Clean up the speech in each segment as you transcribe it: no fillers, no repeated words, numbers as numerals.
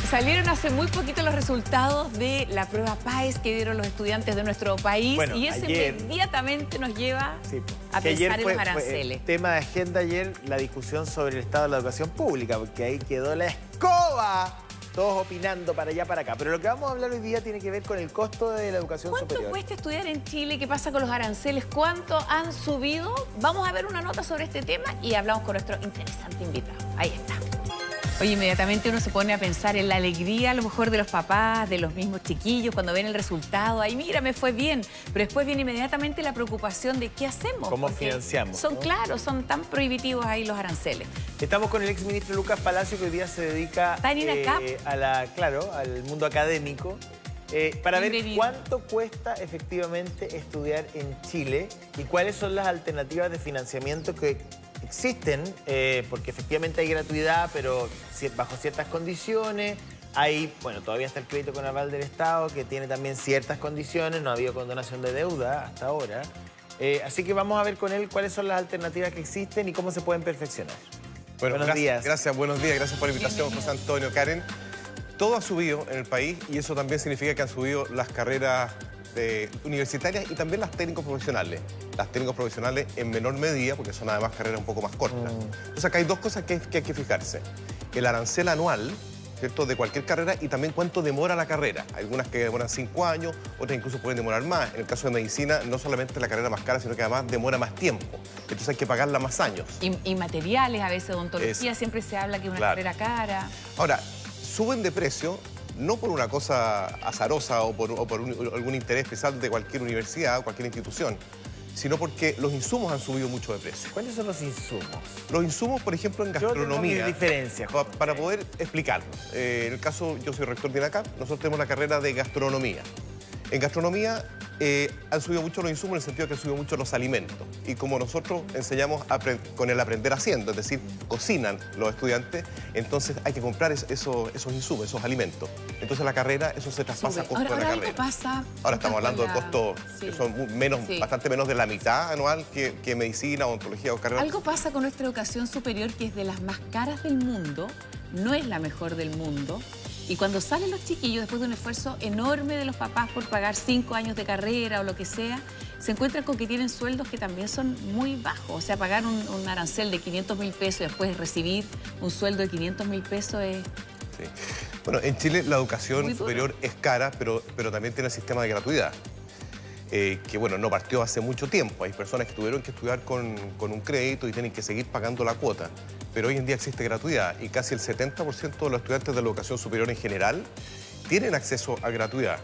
Salieron hace muy poquito los resultados de la prueba PAES que dieron los estudiantes de nuestro país. Bueno, y eso inmediatamente nos lleva a pensar en los aranceles. Tema de agenda ayer, la discusión sobre el estado de la educación pública, porque ahí quedó la escoba. Todos opinando para allá, para acá. Pero lo que vamos a hablar hoy día tiene que ver con el costo de la educación superior. ¿Cuánto cuesta estudiar en Chile? ¿Qué pasa con los aranceles? ¿Cuánto han subido? Vamos a ver una nota sobre este tema y hablamos con nuestro interesante invitado. Ahí está. Oye, inmediatamente uno se pone a pensar en la alegría, a lo mejor de los papás, de los mismos chiquillos, cuando ven el resultado. Ay, mira, me fue bien. Pero después viene inmediatamente la preocupación de qué hacemos. ¿Cómo financiamos? Son claros, son tan prohibitivos ahí los aranceles. Estamos con el exministro Lucas Palacio, que hoy día se dedica al mundo académico, para ver cuánto cuesta efectivamente estudiar en Chile y cuáles son las alternativas de financiamiento que existen, porque efectivamente hay gratuidad, pero bajo ciertas condiciones. Hay, bueno, todavía está el crédito con aval del Estado, que tiene también ciertas condiciones, no ha habido condonación de deuda hasta ahora. Así que vamos a ver con él cuáles son las alternativas que existen y cómo se pueden perfeccionar. Bueno, buenos días. Gracias, buenos días, gracias por la invitación, José Antonio, Karen. Todo ha subido en el país y eso también significa que han subido las carreras universitarias y también las técnicos profesionales. Las técnicos profesionales en menor medida, porque son además carreras un poco más cortas. Entonces acá hay dos cosas que hay que fijarse. El arancel anual, ¿cierto?, de cualquier carrera y también cuánto demora la carrera. Hay algunas que demoran 5 años, otras incluso pueden demorar más. En el caso de medicina, no solamente la carrera más cara, sino que además demora más tiempo. Entonces hay que pagarla más años. Y materiales, a veces odontología, siempre se habla que es una carrera cara. Ahora, suben de precio no por una cosa azarosa o por algún interés especial de cualquier universidad o cualquier institución, sino porque los insumos han subido mucho de precio. ¿Cuáles son los insumos? Los insumos, por ejemplo, en gastronomía. ¿Qué diferencias? Para poder explicarlo. En el caso, yo soy rector de INACAP, nosotros tenemos la carrera de gastronomía. En gastronomía han subido mucho los insumos en el sentido de que han subido mucho los alimentos. Y como nosotros enseñamos con el aprender haciendo, es decir, cocinan los estudiantes, entonces hay que comprar esos insumos, esos alimentos. Entonces la carrera, eso se traspasa a costo de la carrera. Ahora estamos hablando de costos que son bastante menos de la mitad anual que medicina, odontología o carrera. Algo pasa con nuestra educación superior que es de las más caras del mundo, no es la mejor del mundo. Y cuando salen los chiquillos, después de un esfuerzo enorme de los papás por pagar 5 años de carrera o lo que sea, se encuentran con que tienen sueldos que también son muy bajos. O sea, pagar un arancel de 500.000 pesos y después recibir un sueldo de 500.000 pesos es... Sí. Bueno, en Chile la educación superior es cara, pero también tiene el sistema de gratuidad. Que bueno, no partió hace mucho tiempo. Hay personas que tuvieron que estudiar con un crédito y tienen que seguir pagando la cuota. Pero hoy en día existe gratuidad y casi el 70% de los estudiantes de la educación superior en general tienen acceso a gratuidad.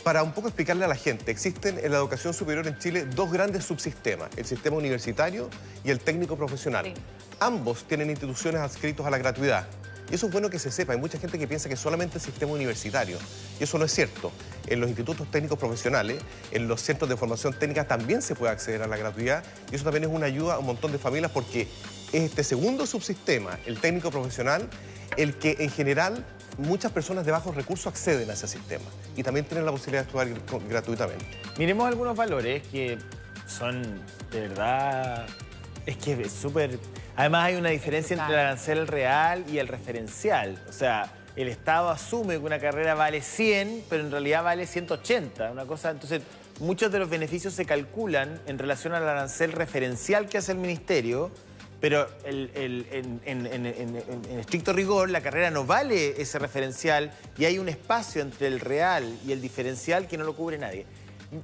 Para un poco explicarle a la gente, existen en la educación superior en Chile dos grandes subsistemas, el sistema universitario y el técnico profesional. Sí. Ambos tienen instituciones adscritos a la gratuidad. Y eso es bueno que se sepa. Hay mucha gente que piensa que solamente el sistema universitario. Y eso no es cierto. En los institutos técnicos profesionales, en los centros de formación técnica también se puede acceder a la gratuidad. Y eso también es una ayuda a un montón de familias porque es este segundo subsistema, el técnico profesional, el que en general muchas personas de bajos recursos acceden a ese sistema. Y también tienen la posibilidad de estudiar gratuitamente. Miremos algunos valores que son de verdad... Es que es súper... Además hay una diferencia entre el arancel real y el referencial. O sea, el Estado asume que una carrera vale 100, pero en realidad vale 180. Una cosa, entonces, muchos de los beneficios se calculan en relación al arancel referencial que hace el Ministerio, pero en estricto rigor la carrera no vale ese referencial y hay un espacio entre el real y el diferencial que no lo cubre nadie.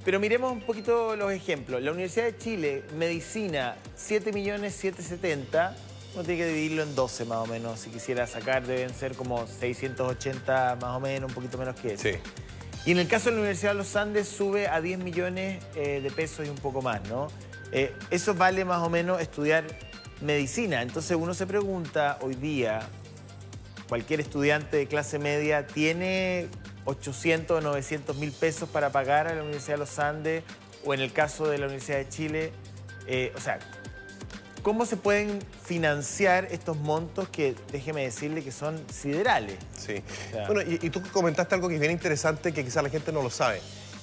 Pero miremos un poquito los ejemplos. La Universidad de Chile, medicina, 7.770.000. Uno tiene que dividirlo en 12 más o menos. Si quisiera sacar, deben ser como 680 más o menos, un poquito menos que eso. Sí. Y en el caso de la Universidad de los Andes sube a 10 millones de pesos y un poco más, ¿no? Eso vale más o menos estudiar medicina. Entonces uno se pregunta hoy día, cualquier estudiante de clase media tiene 800 o 900 mil pesos para pagar a la Universidad de los Andes o en el caso de la Universidad de Chile. O sea, ¿cómo se pueden financiar estos montos que, déjeme decirle, que son siderales? Sí. O sea, bueno, y tú comentaste algo que es bien interesante que quizás la gente no lo sabe.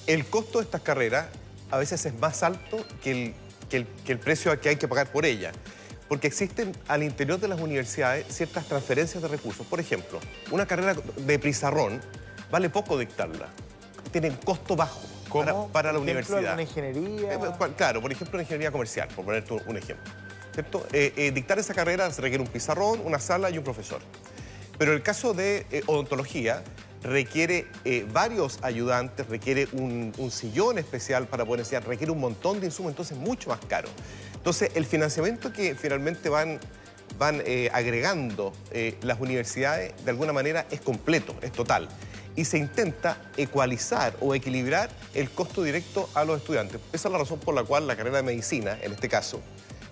El costo de estas carreras a veces es más alto que el precio que hay que pagar por ellas. porque existen al interior de las universidades ciertas transferencias de recursos. Por ejemplo, una carrera de pizarrón vale poco dictarla, tiene un costo bajo para la universidad. ¿Una ingeniería? Claro, por ejemplo, una ingeniería comercial, por ponerte un ejemplo. ¿Cierto? Dictar esa carrera se requiere un pizarrón, una sala y un profesor. Pero el caso de odontología requiere varios ayudantes, requiere un sillón especial para poder enseñar, requiere un montón de insumos, entonces mucho más caro. Entonces, el financiamiento que finalmente van agregando las universidades, de alguna manera, es completo, es total. Y se intenta ecualizar o equilibrar el costo directo a los estudiantes. Esa es la razón por la cual la carrera de medicina, en este caso,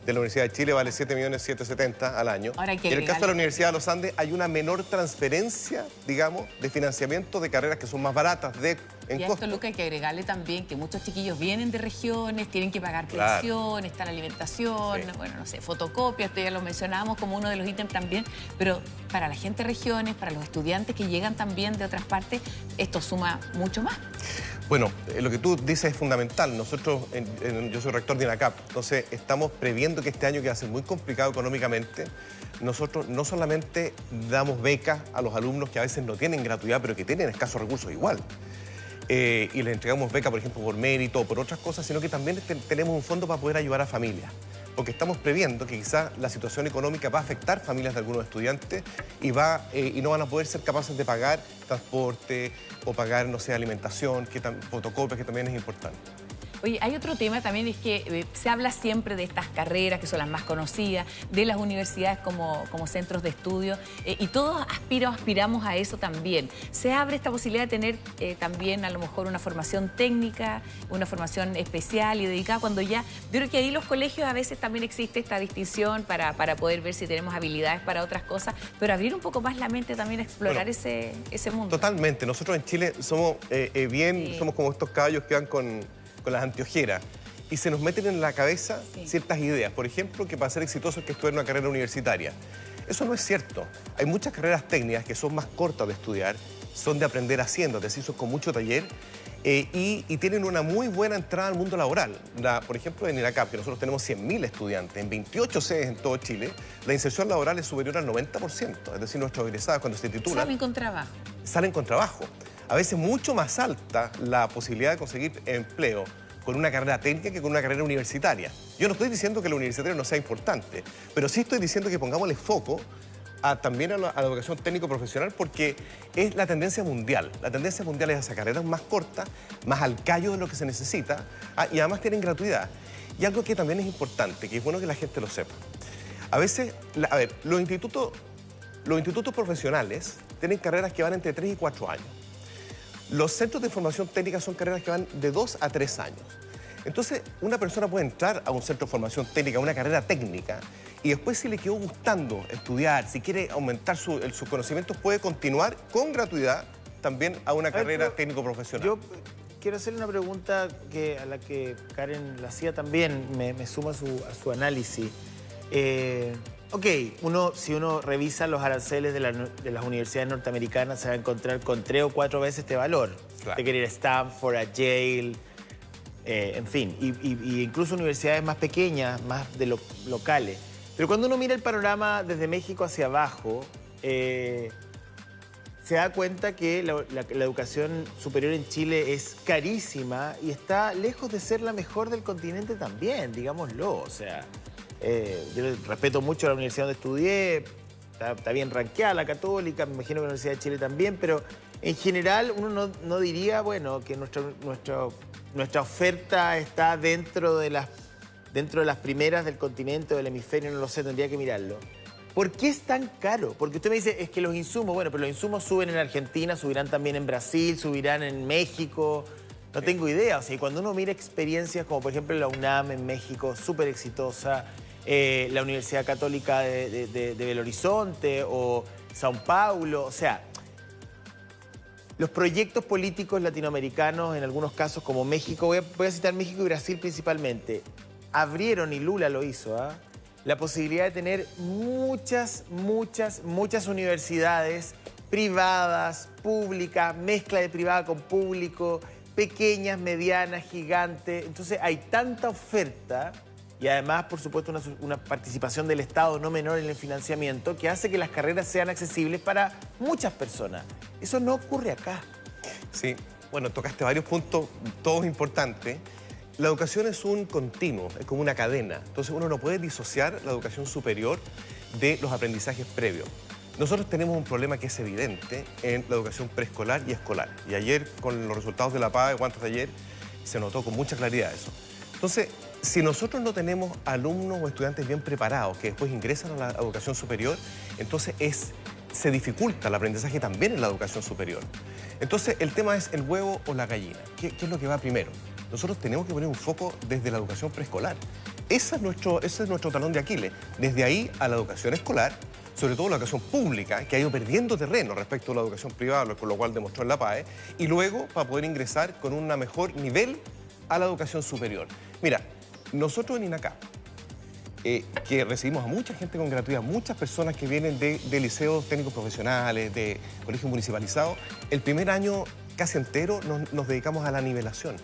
de la Universidad de Chile vale 7.770.000 al año. Ahora y en el caso de la Universidad de los Andes hay una menor transferencia, digamos, de financiamiento de carreras que son más baratas en y a costo. esto, Luca, hay que agregarle también que muchos chiquillos vienen de regiones, tienen que pagar pensión, está la alimentación, bueno, no sé, fotocopias, esto ya lo mencionábamos como uno de los ítems también, pero para la gente de regiones, para los estudiantes que llegan también de otras partes, esto suma mucho más. Bueno, lo que tú dices es fundamental. Nosotros, yo soy rector de INACAP, entonces estamos previendo que este año, que va a ser muy complicado económicamente, nosotros no solamente damos becas a los alumnos que a veces no tienen gratuidad, pero que tienen escasos recursos igual. Y les entregamos becas, por ejemplo, por mérito o por otras cosas, sino que también tenemos un fondo para poder ayudar a familias. Porque estamos previendo que quizás la situación económica va a afectar familias de algunos estudiantes y no van a poder ser capaces de pagar transporte o pagar, no sé, alimentación, fotocopias, que también es importante. Oye, hay otro tema también, es que se habla siempre de estas carreras, que son las más conocidas, de las universidades como centros de estudio, y todos aspiramos a eso también. Se abre esta posibilidad de tener también a lo mejor una formación técnica, una formación especial y dedicada, cuando ya... Yo creo que ahí los colegios a veces también existe esta distinción para poder ver si tenemos habilidades para otras cosas, pero abrir un poco más la mente también a explorar ese mundo. Totalmente. Nosotros en Chile somos somos como estos caballos que van con las anteojeras y se nos meten en la cabeza ciertas ideas. Por ejemplo, que para ser exitoso hay que estudiar una carrera universitaria. Eso no es cierto. Hay muchas carreras técnicas que son más cortas de estudiar, son de aprender haciendo, es decir, son con mucho taller y tienen una muy buena entrada al mundo laboral. Por ejemplo, en INACAP, que nosotros tenemos 100.000 estudiantes en 28 sedes en todo Chile, la inserción laboral es superior al 90%. Es decir, nuestros egresados cuando se titulan... Salen con trabajo. Salen con trabajo. A veces mucho más alta la posibilidad de conseguir empleo con una carrera técnica que con una carrera universitaria. Yo no estoy diciendo que la universitaria no sea importante, pero sí estoy diciendo que pongámosle foco también a la educación técnico-profesional, porque es la tendencia mundial. La tendencia mundial es hacia carreras más cortas, más al callo de lo que se necesita, y además tienen gratuidad. Y algo que también es importante, que es bueno que la gente lo sepa. A veces, los institutos profesionales tienen carreras que van entre 3 y 4 años. Los centros de formación técnica son carreras que van de 2 a 3 años. Entonces, una persona puede entrar a un centro de formación técnica, a una carrera técnica, y después, si le quedó gustando estudiar, si quiere aumentar sus conocimientos, puede continuar con gratuidad también a una carrera técnico-profesional. Yo quiero hacerle una pregunta a la que Karen la hacía también, me suma a su análisis. Si uno revisa los aranceles de las universidades norteamericanas, se va a encontrar con 3 o 4 veces este valor. Claro. Te quiere ir a Stanford, a Yale, en fin, y incluso universidades más pequeñas, más de locales. Pero cuando uno mira el panorama desde México hacia abajo, se da cuenta que la educación superior en Chile es carísima y está lejos de ser la mejor del continente también, digámoslo. O sea, yo respeto mucho la universidad donde estudié, está bien rankeada la Católica, me imagino que la Universidad de Chile también, pero en general uno no diría, bueno, que nuestra oferta está dentro de las primeras del continente o del hemisferio, no lo sé, tendría que mirarlo. ¿Por qué es tan caro? Porque usted me dice, es que los insumos, bueno, pero los insumos suben en Argentina, subirán también en Brasil, subirán en México, no tengo idea. O sea, y cuando uno mira experiencias como por ejemplo la UNAM en México, súper exitosa, la Universidad Católica de Belo Horizonte o São Paulo, o sea, los proyectos políticos latinoamericanos, en algunos casos como México, voy a citar México y Brasil principalmente, abrieron, y Lula lo hizo, la posibilidad de tener muchas universidades privadas, públicas, mezcla de privada con público, pequeñas, medianas, gigantes. Entonces hay tanta oferta y además, por supuesto, una participación del Estado no menor en el financiamiento que hace que las carreras sean accesibles para muchas personas. Eso no ocurre acá. Sí, bueno, tocaste varios puntos, todos importantes. La educación es un continuo, es como una cadena. Entonces uno no puede disociar la educación superior de los aprendizajes previos. Nosotros tenemos un problema que es evidente en la educación preescolar y escolar. Y ayer, con los resultados de la PAE, antes de ayer, se notó con mucha claridad eso. Entonces, si nosotros no tenemos alumnos o estudiantes bien preparados que después ingresan a la educación superior, entonces se dificulta el aprendizaje también en la educación superior. Entonces, el tema es el huevo o la gallina. ¿Qué es lo que va primero? Nosotros tenemos que poner un foco desde la educación preescolar. Ese es nuestro talón de Aquiles. Desde ahí a la educación escolar, sobre todo la educación pública, que ha ido perdiendo terreno respecto a la educación privada, con lo cual demostró en la PAE, y luego para poder ingresar con un mejor nivel a la educación superior. Mira, nosotros en INACAP, que recibimos a mucha gente con gratuidad, muchas personas que vienen de liceos técnicos profesionales, de colegios municipalizados, el primer año casi entero nos dedicamos a la nivelación.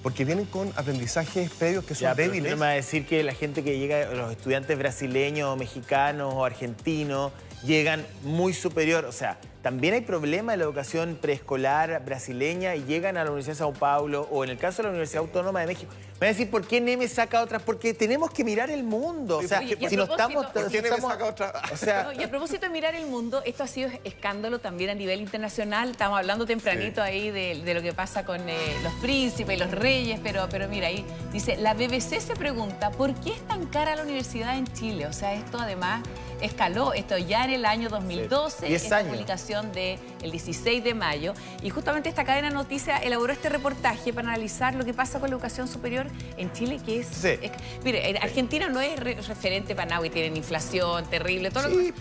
Porque vienen con aprendizajes previos que son débiles. Pero me va a decir que la gente que llega, los estudiantes brasileños, o mexicanos o argentinos, llegan muy superior. O sea, también hay problemas en la educación preescolar brasileña y llegan a la Universidad de Sao Paulo o en el caso de la Universidad Autónoma de México. Me va a decir, ¿por qué NEME saca otras? Porque tenemos que mirar el mundo. O sea, oye, si no estamos... ¿Por qué NEME saca otra? O sea, no, y a propósito de mirar el mundo, esto ha sido escándalo también a nivel internacional. Estamos hablando tempranito ahí de lo que pasa con los príncipes y los reyes, pero mira, ahí dice, la BBC se pregunta, ¿por qué es tan cara la universidad en Chile? O sea, esto además escaló, esto ya en el año 2012, 10 esta años. publicación del 16 de mayo, y justamente esta cadena noticia elaboró este reportaje para analizar lo que pasa con la educación superior en Chile, que es... Sí. Mire, Argentina no es referente para nada, y tienen inflación terrible, todo Sí, lo que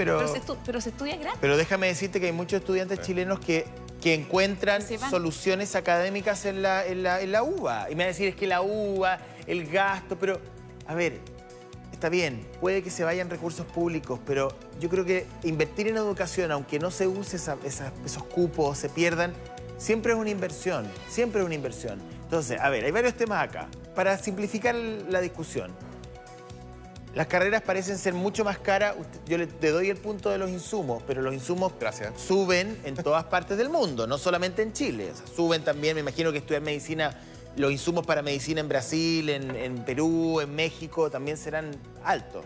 pero se estudia gratis. Pero déjame decirte que hay muchos estudiantes chilenos que encuentran soluciones académicas en la UBA. Y me va a decir, es que la UBA, el gasto, pero... A ver, está bien, puede que se vayan recursos públicos, pero yo creo que invertir en educación, aunque no se use esos cupos, se pierdan, siempre es una inversión, siempre es una inversión. Entonces, a ver, hay varios temas acá. Para simplificar la discusión, las carreras parecen ser mucho más caras. Yo le doy el punto de los insumos, pero los insumos suben en todas partes del mundo, no solamente en Chile. O sea, suben también, me imagino que estudiar medicina, los insumos para medicina en Brasil, en Perú, en México, también serán altos.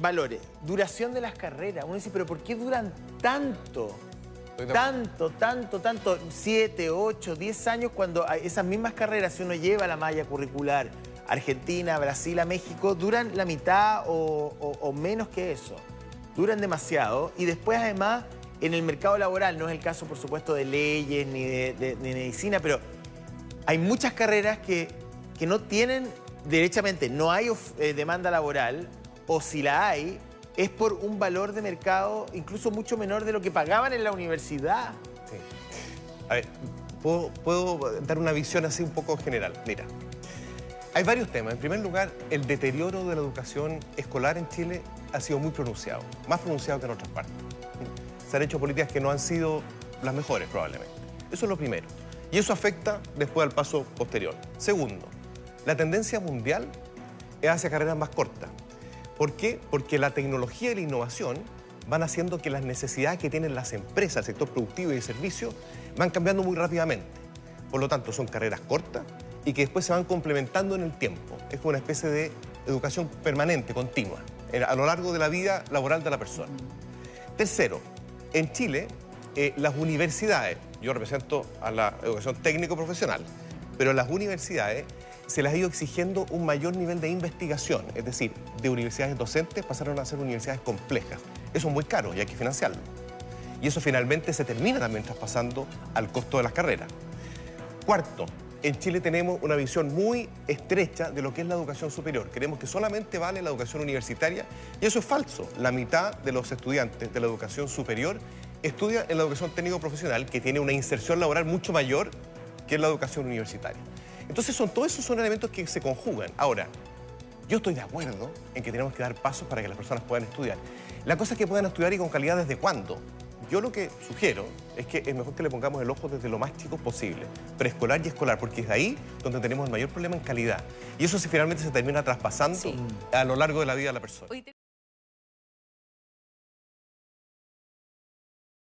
Valores, duración de las carreras. Uno dice, ¿pero por qué duran tanto? Tanto, 7, 8, 10 años, cuando esas mismas carreras, si uno lleva la malla curricular, Argentina, Brasil, a México, duran la mitad o menos que eso. Duran demasiado y después además en el mercado laboral, no es el caso por supuesto de leyes ni de medicina, pero hay muchas carreras que no tienen, derechamente, no hay demanda laboral, o si la hay, es por un valor de mercado incluso mucho menor de lo que pagaban en la universidad. Sí. A ver, puedo dar una visión así un poco general. Mira, hay varios temas. En primer lugar, el deterioro de la educación escolar en Chile ha sido muy pronunciado, más pronunciado que en otras partes. Se han hecho políticas que no han sido las mejores, probablemente. Eso es lo primero. Y eso afecta después al paso posterior. Segundo, la tendencia mundial es hacia carreras más cortas. ¿Por qué? Porque la tecnología y la innovación van haciendo que las necesidades que tienen las empresas, el sector productivo y de servicios, van cambiando muy rápidamente. Por lo tanto, son carreras cortas y que después se van complementando en el tiempo. Es como una especie de educación permanente, continua, a lo largo de la vida laboral de la persona. Tercero, en Chile, las universidades, yo represento a la educación técnico-profesional, pero las universidades se les ha ido exigiendo un mayor nivel de investigación, es decir, de universidades docentes pasaron a ser universidades complejas. Eso es muy caro y hay que financiarlo. Y eso finalmente se termina también traspasando al costo de las carreras. Cuarto, en Chile tenemos una visión muy estrecha de lo que es la educación superior. Creemos que solamente vale la educación universitaria y eso es falso. La mitad de los estudiantes de la educación superior estudia en la educación técnico-profesional, que tiene una inserción laboral mucho mayor que en la educación universitaria. Entonces, todos esos son elementos que se conjugan. Ahora, yo estoy de acuerdo en que tenemos que dar pasos para que las personas puedan estudiar. La cosa es que puedan estudiar y con calidad ¿desde cuándo? Yo lo que sugiero es que es mejor que le pongamos el ojo desde lo más chicos posible, preescolar y escolar, porque es ahí donde tenemos el mayor problema en calidad. Y eso finalmente se termina traspasando Sí. a lo largo de la vida de la persona.